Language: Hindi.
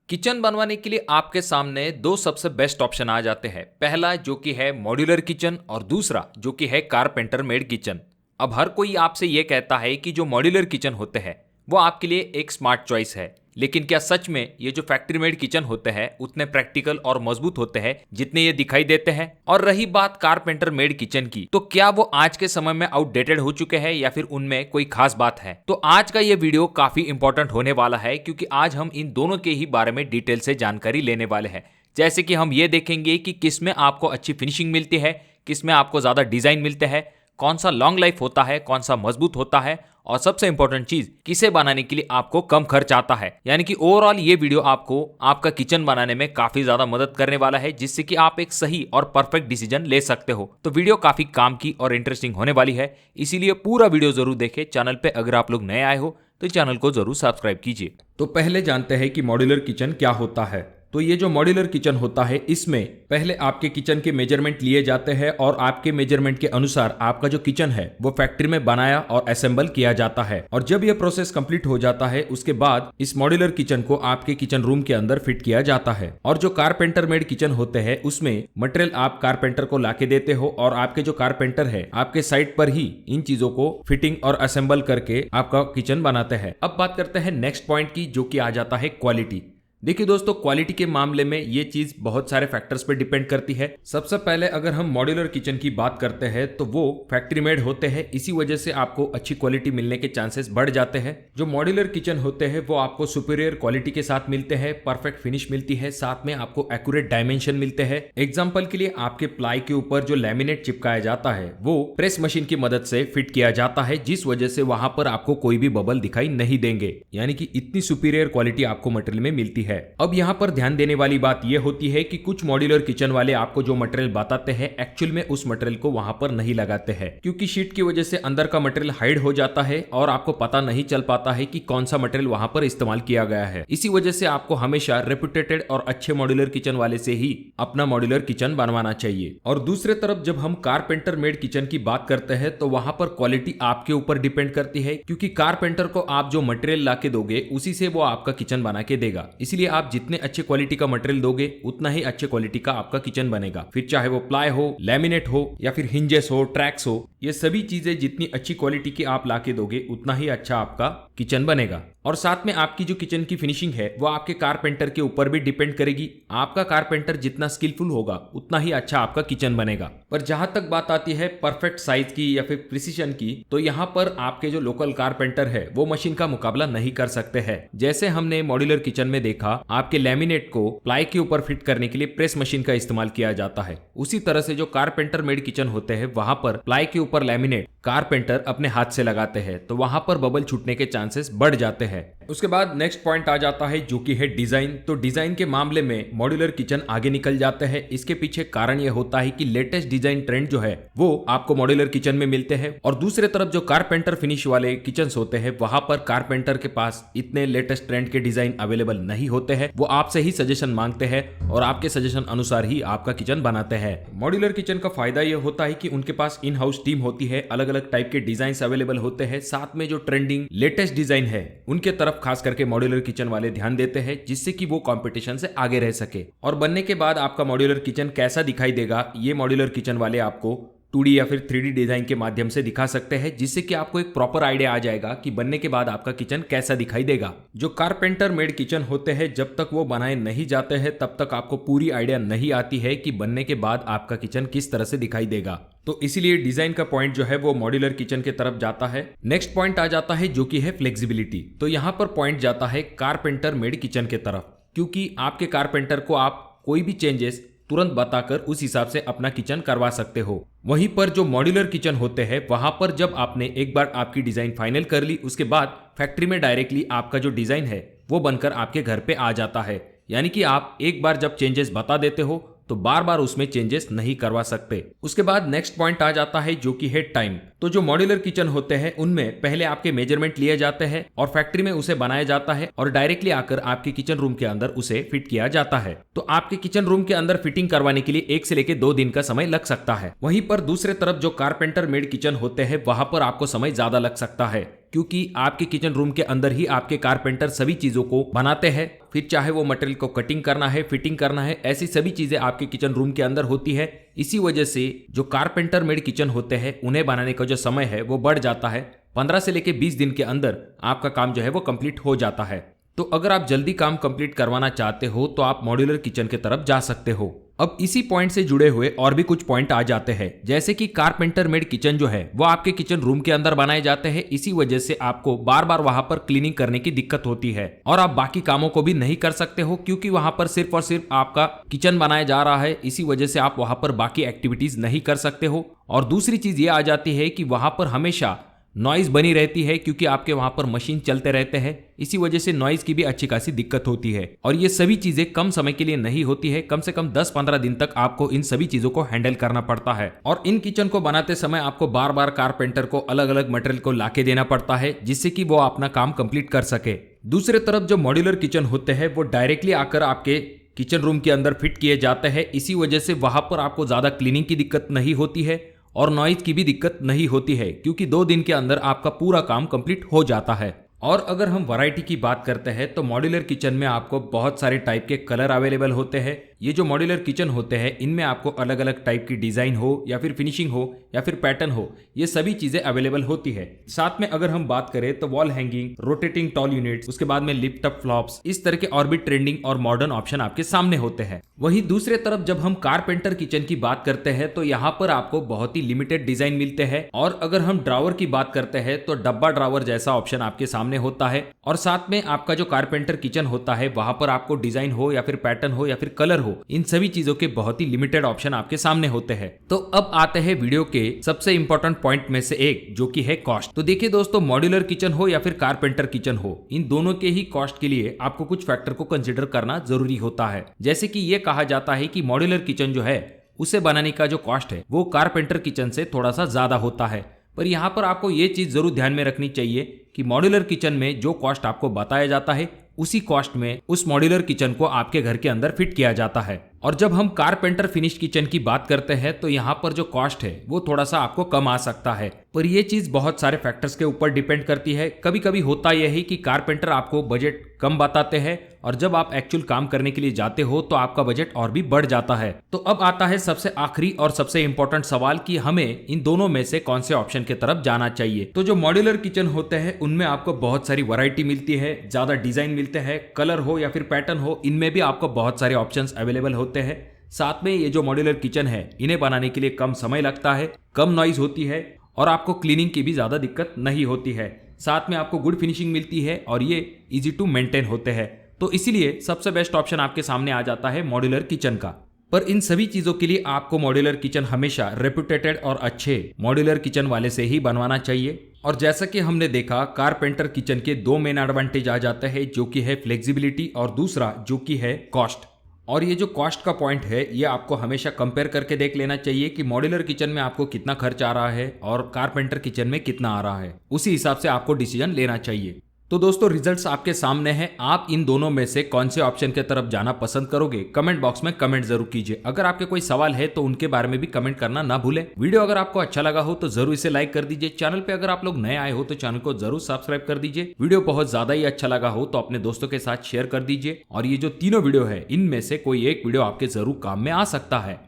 किचन बनवाने के लिए आपके सामने दो सबसे बेस्ट ऑप्शन आ जाते हैं। पहला जो कि है मॉड्यूलर किचन और दूसरा जो कि है कारपेंटर मेड किचन। अब हर कोई आपसे ये कहता है कि जो मॉड्यूलर किचन होते हैं वो आपके लिए एक स्मार्ट चॉइस है, लेकिन क्या सच में ये जो फैक्ट्री मेड किचन होते हैं उतने प्रैक्टिकल और मजबूत होते हैं जितने ये दिखाई देते हैं? और रही बात कारपेंटर मेड किचन की, तो क्या वो आज के समय में आउटडेटेड हो चुके हैं या फिर उनमें कोई खास बात है? तो आज का ये वीडियो काफी इंपॉर्टेंट होने वाला है, क्योंकि आज हम इन दोनों के ही बारे में डिटेल से जानकारी लेने वाले हैं। जैसे कि हम ये देखेंगे कि किसमें आपको अच्छी फिनिशिंग मिलती है, किसमें आपको ज्यादा डिजाइन मिलते हैं, कौन सा लॉन्ग लाइफ होता है, कौन सा मजबूत होता है, और सबसे इंपॉर्टेंट चीज, किसे बनाने के लिए आपको कम खर्च आता है। यानी कि ओवरऑल ये वीडियो आपको आपका किचन बनाने में काफी ज्यादा मदद करने वाला है, जिससे कि आप एक सही और परफेक्ट डिसीजन ले सकते हो। तो वीडियो काफी काम की और इंटरेस्टिंग होने वाली है, इसीलिए पूरा वीडियो जरूर देखें। चैनल पे अगर आप लोग नए आए हो तो चैनल को जरूर सब्सक्राइब कीजिए। तो पहले जानते हैं कि मॉड्यूलर किचन क्या होता है। तो ये जो मॉड्यूलर किचन होता है, इसमें पहले आपके किचन के मेजरमेंट लिए जाते हैं और आपके मेजरमेंट के अनुसार आपका जो किचन है वो फैक्ट्री में बनाया और असेंबल किया जाता है। और जब ये प्रोसेस कंप्लीट हो जाता है, उसके बाद इस मॉड्यूलर किचन को आपके किचन रूम के अंदर फिट किया जाता है। और जो कारपेंटर मेड किचन होते हैं उसमें मटेरियल आप कारपेंटर को लाके देते हो और आपके जो कारपेंटर है आपके साइट पर ही इन चीजों को फिटिंग और असेंबल करके आपका किचन बनाते हैं। अब बात करते हैं नेक्स्ट पॉइंट की, जो कि आ जाता है क्वालिटी। देखिए दोस्तों, क्वालिटी के मामले में ये चीज बहुत सारे फैक्टर्स पे डिपेंड करती है। सबसे पहले अगर हम मॉड्यूलर किचन की बात करते हैं तो वो फैक्ट्री मेड होते हैं, इसी वजह से आपको अच्छी क्वालिटी मिलने के चांसेस बढ़ जाते हैं। जो मॉड्यूलर किचन होते हैं वो आपको सुपीरियर क्वालिटी के साथ मिलते हैं, परफेक्ट फिनिश मिलती है, साथ में आपको एक्यूरेट डायमेंशन मिलते हैं। एग्जाम्पल के लिए आपके प्लाई के ऊपर जो लैमिनेट चिपकाया जाता है वो प्रेस मशीन की मदद से फिट किया जाता है, जिस वजह से वहां पर आपको कोई भी बबल दिखाई नहीं देंगे। यानी कि इतनी सुपीरियर क्वालिटी आपको मटेरियल में मिलती है। अब यहाँ पर ध्यान देने वाली बात यह होती है कि कुछ मॉड्यूलर किचन वाले आपको जो मटेरियल बताते हैं एक्चुअल में उस मटेरियल को वहां पर नहीं लगाते हैं, क्योंकि शीट की वजह से अंदर का मटेरियल हाइड हो जाता है और आपको पता नहीं चल पाता है कि कौन सा मटेरियल वहां पर इस्तेमाल किया गया है। इसी वजह से आपको हमेशा रेपुटेटेड और अच्छे मॉड्यूलर किचन वाले से ही अपना मॉड्यूलर किचन बनवाना चाहिए। और दूसरे तरफ जब हम कारपेंटर मेड किचन की बात करते हैं तो वहां पर क्वालिटी आपके ऊपर डिपेंड करती है, क्योंकि कारपेंटर को आप जो मटेरियल लाके दोगे उसी से वो आपका किचन बना के देगा। इसलिए आप जितने अच्छे क्वालिटी का मटेरियल दोगे उतना ही अच्छे क्वालिटी का आपका किचन बनेगा। फिर चाहे वो प्लाई हो, लैमिनेट हो या फिर हिंजेस हो, ट्रैक्स हो, ये सभी चीजें जितनी अच्छी क्वालिटी की आप लाके दोगे उतना ही अच्छा आपका किचन बनेगा। और साथ में आपकी जो किचन की फिनिशिंग है वो आपके कारपेंटर के ऊपर भी डिपेंड करेगी। आपका कारपेंटर जितना स्किलफुल होगा उतना ही अच्छा आपका किचन बनेगा। पर जहां तक बात आती है परफेक्ट साइज की या फिर प्रिसीजन की, तो यहाँ पर आपके जो लोकल कारपेंटर है वो मशीन का मुकाबला नहीं कर सकते हैं। जैसे हमने मॉड्यूलर किचन में देखा, आपके लैमिनेट को प्लाई के ऊपर फिट करने के लिए प्रेस मशीन का इस्तेमाल किया जाता है, उसी तरह से जो कारपेंटर मेड किचन होते हैं वहां पर प्लाई के ऊपर लैमिनेट कारपेंटर अपने हाथ से लगाते हैं, तो वहां पर बबल छूटने के चांसेस बढ़ जाते हैं। उसके बाद नेक्स्ट पॉइंट आ जाता है जो कि है डिजाइन। तो डिजाइन के मामले में मॉड्यूलर किचन आगे निकल जाते हैं। इसके पीछे कारण यह होता है कि लेटेस्ट डिजाइन ट्रेंड जो है वो आपको मॉड्यूलर किचन में मिलते हैं। और दूसरे तरफ जो कारपेंटर फिनिश वाले किचन होते हैं वहां पर कारपेंटर के पास इतने लेटेस्ट ट्रेंड के डिजाइन अवेलेबल नहीं होते हैं। वो आपसे ही सजेशन मांगते हैं और आपके सजेशन अनुसार ही आपका किचन बनाते हैं। मॉड्यूलर किचन का फायदा यह होता है कि उनके पास इन हाउस टीम होती है, अलग अलग टाइप के डिजाइन अवेलेबल होते हैं, साथ में जो ट्रेंडिंग लेटेस्ट डिजाइन है उनके तरफ खास करके मॉड्यूलर किचन वाले ध्यान देते हैं, जिससे कि वो कंपटीशन से आगे रह सके। और बनने के बाद आपका मॉड्यूलर किचन कैसा दिखाई देगा, ये मॉड्यूलर किचन वाले आपको 2D या फिर 3D डिजाइन के माध्यम से दिखा सकते हैं, जिससे कि आपको एक प्रॉपर आइडिया आ जाएगा कि बनने के बाद आपका किचन कैसा दिखाई देगा। जो कारपेंटर मेड किचन होते हैं जब तक वो बनाए नहीं जाते हैं तब तक आपको पूरी आइडिया नहीं आती है कि बनने के बाद आपका किचन किस तरह से दिखाई देगा। तो इसीलिए डिजाइन का पॉइंट जो है वो मॉड्यूलर किचन के तरफ जाता है। नेक्स्ट पॉइंट आ जाता है जो कि है फ्लेक्सिबिलिटी। तो यहाँ पर पॉइंट जाता है कारपेंटर मेड किचन के तरफ, क्योंकि आपके कारपेंटर को आप कोई भी चेंजेस तुरंत बताकर उस हिसाब से अपना किचन करवा सकते हो। वहीं पर जो मॉड्यूलर किचन होते हैं वहां पर जब आपने एक बार आपकी डिजाइन फाइनल कर ली, उसके बाद फैक्ट्री में डायरेक्टली आपका जो डिजाइन है वो बनकर आपके घर पे आ जाता है। यानी कि आप एक बार जब चेंजेस बता देते हो तो बार बार उसमें चेंजेस नहीं करवा सकते। उसके बाद नेक्स्ट पॉइंट आ जाता है जो कि है टाइम। तो जो मॉड्यूलर किचन होते हैं उनमें पहले आपके मेजरमेंट लिए जाते हैं और फैक्ट्री में उसे बनाया जाता है और डायरेक्टली आकर आपके किचन रूम के अंदर उसे फिट किया जाता है। तो आपके किचन रूम के अंदर फिटिंग करवाने के लिए 1 से लेकर 2 दिन का समय लग सकता है। वहीं पर दूसरे तरफ जो कारपेंटर मेड किचन होते हैं वहां पर आपको समय ज्यादा लग सकता है। क्योंकि आपके किचन रूम के अंदर ही आपके कारपेंटर सभी चीजों को बनाते हैं। फिर चाहे वो मटेरियल को कटिंग करना है, फिटिंग करना है, ऐसी सभी चीजें आपके किचन रूम के अंदर होती है। इसी वजह से जो कारपेंटर मेड किचन होते हैं उन्हें बनाने का जो समय है वो बढ़ जाता है। 15 से लेकर 20 दिन के अंदर आपका काम जो है वो कंप्लीट हो जाता है। तो अगर आप जल्दी काम कंप्लीट करवाना चाहते हो तो आप मॉड्यूलर किचन की तरफ जा सकते हो। अब इसी पॉइंट से जुड़े हुए और भी कुछ पॉइंट आ जाते हैं, जैसे कि कारपेंटर मेड किचन जो है वो आपके किचन रूम के अंदर बनाए जाते हैं। इसी वजह से आपको बार बार वहां पर क्लीनिंग करने की दिक्कत होती है और आप बाकी कामों को भी नहीं कर सकते हो, क्योंकि वहां पर सिर्फ और सिर्फ आपका किचन बनाया जा रहा है। इसी वजह से आप वहां पर बाकी एक्टिविटीज नहीं कर सकते हो। और दूसरी चीज ये आ जाती है कि वहां पर हमेशा नॉइज बनी रहती है, क्योंकि आपके वहां पर मशीन चलते रहते हैं। इसी वजह से नॉइज की भी अच्छी खासी दिक्कत होती है और ये सभी चीजें कम समय के लिए नहीं होती है। कम से कम 10-15 दिन तक आपको इन सभी चीजों को हैंडल करना पड़ता है और इन किचन को बनाते समय आपको बार बार कारपेंटर को अलग अलग मटेरियल को लाके देना पड़ता है, जिससे कि वो अपना काम कंप्लीट कर सके। दूसरी तरफ जो मॉड्यूलर किचन होते हैं वो डायरेक्टली आकर आपके किचन रूम के अंदर फिट किए जाते हैं। इसी वजह से वहां पर आपको ज्यादा क्लीनिंग की दिक्कत नहीं होती है और नॉइज की भी दिक्कत नहीं होती है, क्योंकि 2 दिन के अंदर आपका पूरा काम कंप्लीट हो जाता है। और अगर हम वैरायटी की बात करते हैं तो मॉड्यूलर किचन में आपको बहुत सारे टाइप के कलर अवेलेबल होते हैं। ये जो मॉड्यूलर किचन होते हैं इनमें आपको अलग अलग टाइप की डिजाइन हो या फिर फिनिशिंग हो या फिर पैटर्न हो, ये सभी चीजें अवेलेबल होती है। साथ में अगर हम बात करें तो wall hanging, rotating tall units, उसके बाद में लिफ्ट अप फ्लॉप्स, इस तरह के और भी ट्रेंडिंग और मॉडर्न ऑप्शन आपके सामने होते हैं। वहीं दूसरे तरफ जब हम कारपेंटर किचन की बात करते हैं तो यहाँ पर आपको बहुत ही लिमिटेड डिजाइन मिलते हैं। और अगर हम ड्रावर की बात करते हैं तो डब्बा ड्रावर जैसा ऑप्शन आपके सामने होता है। और साथ में आपका जो कारपेंटर किचन होता है वहां पर आपको डिजाइन हो या फिर पैटर्न हो या फिर कलर हो, इन सभी चीजों के बहुत ही लिमिटेड ऑप्शन आपके सामने होते हैं। तो अब आते हैं वीडियो के सबसे इंपॉर्टेंट पॉइंट में से एक, जो कि है कॉस्ट। तो देखिए दोस्तों, मॉड्यूलर किचन हो या फिर कारपेंटर किचन हो, इन दोनों के ही कॉस्ट के लिए आपको कुछ फैक्टर को कंसिडर करना जरूरी होता है। जैसे कि ये कहा जाता है कि मॉड्यूलर किचन जो है उसे बनाने का जो कॉस्ट है वो कारपेंटर किचन से थोड़ा सा ज्यादा होता है। पर यहाँ पर आपको ये चीज जरूर ध्यान में रखनी चाहिए कि मॉड्यूलर किचन में जो कॉस्ट आपको बताया जाता है उसी कॉस्ट में उस मॉड्यूलर किचन को आपके घर के अंदर फिट किया जाता है। और जब हम कारपेंटर फिनिश किचन की बात करते हैं तो यहाँ पर जो कॉस्ट है वो थोड़ा सा आपको कम आ सकता है, पर ये चीज बहुत सारे फैक्टर्स के ऊपर डिपेंड करती है। कभी कभी होता यह है कि कारपेंटर आपको बजट कम बताते हैं और जब आप एक्चुअल काम करने के लिए जाते हो तो आपका बजट और भी बढ़ जाता है। तो अब आता है सबसे आखिरी और सबसे इंपॉर्टेंट सवाल कि हमें इन दोनों में से कौन से ऑप्शन की तरफ जाना चाहिए। तो जो मॉड्यूलर किचन होते हैं उनमें आपको बहुत सारी वैरायटी मिलती है, ज्यादा डिजाइन मिलते हैं, कलर हो या फिर पैटर्न हो, इनमें भी आपको बहुत सारे ऑप्शंस अवेलेबल होते हैं। साथ में ये जो मॉड्यूलर किचन है इन्हें बनाने के लिए कम समय लगता है, कम नॉइज होती है और आपको क्लीनिंग की भी ज्यादा दिक्कत नहीं होती है। साथ में आपको गुड फिनिशिंग मिलती है और ये इजी टू मेंटेन होते हैं। तो इसीलिए सबसे बेस्ट ऑप्शन आपके सामने आ जाता है मॉड्यूलर किचन का। पर इन सभी चीजों के लिए आपको मॉड्यूलर किचन हमेशा रेप्यूटेटेड और अच्छे मॉड्यूलर किचन वाले से ही बनवाना चाहिए। और जैसा कि हमने देखा, कारपेंटर किचन के 2 मेन एडवांटेज आ जाते हैं, जो कि है फ्लेक्सिबिलिटी और दूसरा जो कि है कॉस्ट। और ये जो कॉस्ट का पॉइंट है ये आपको हमेशा कंपेयर करके देख लेना चाहिए कि मॉड्यूलर किचन में आपको कितना खर्च आ रहा है और कारपेंटर किचन में कितना आ रहा है। उसी हिसाब से आपको डिसीजन लेना चाहिए। तो दोस्तों, रिजल्ट्स आपके सामने हैं। आप इन दोनों में से कौन से ऑप्शन की तरफ जाना पसंद करोगे, कमेंट बॉक्स में कमेंट जरूर कीजिए। अगर आपके कोई सवाल है तो उनके बारे में भी कमेंट करना ना भूलें। वीडियो अगर आपको अच्छा लगा हो तो जरूर इसे लाइक कर दीजिए। चैनल पे अगर आप लोग नए आए हो तो चैनल को जरूर सब्सक्राइब कर दीजिए। वीडियो बहुत ज्यादा ही अच्छा लगा हो तो अपने दोस्तों के साथ शेयर कर दीजिए। और ये जो तीनों वीडियो है इनमें से कोई एक वीडियो आपके जरूर काम में आ सकता है।